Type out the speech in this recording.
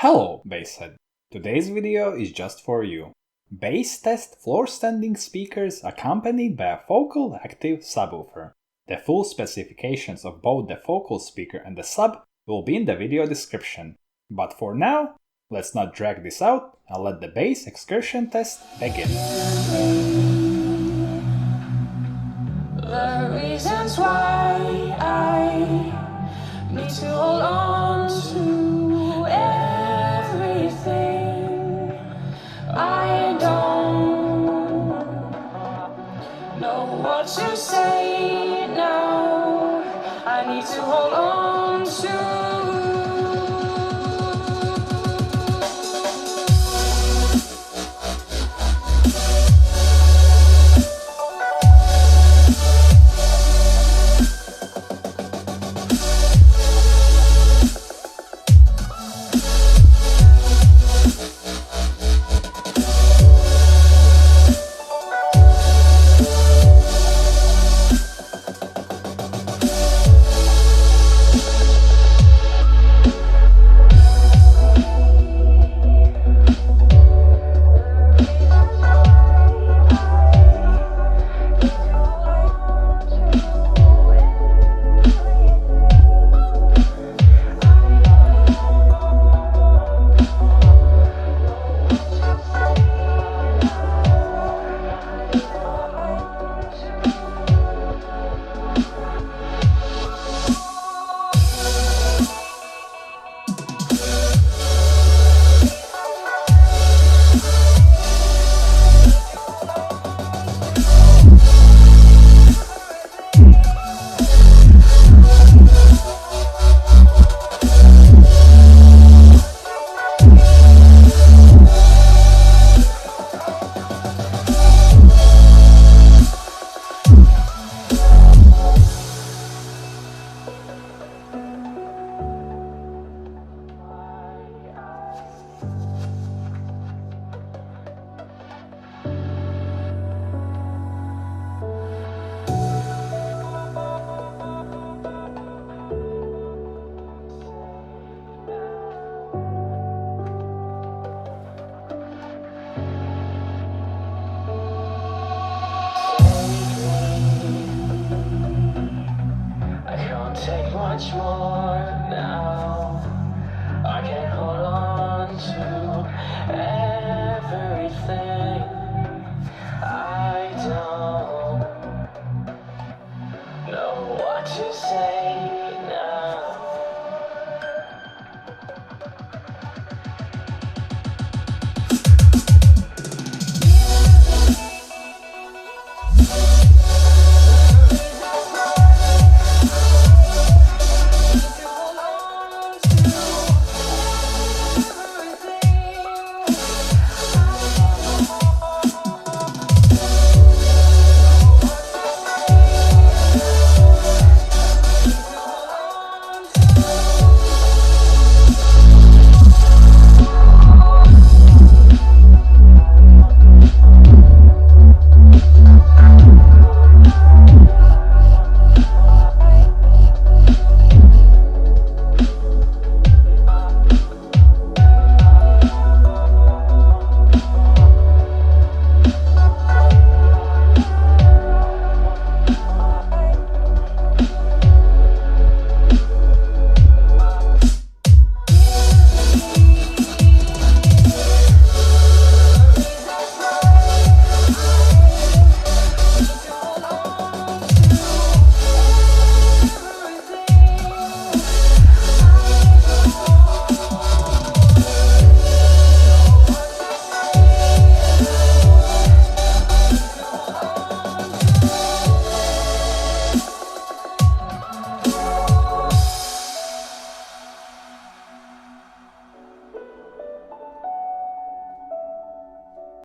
Hello, Basshead! Today's video is just for you. Bass test floor standing speakers accompanied by a focal active subwoofer. The full specifications of both the focal speaker and the sub will be in the video description. But for now, let's not drag this out and let the bass excursion test begin. The reasons why I need to hold on to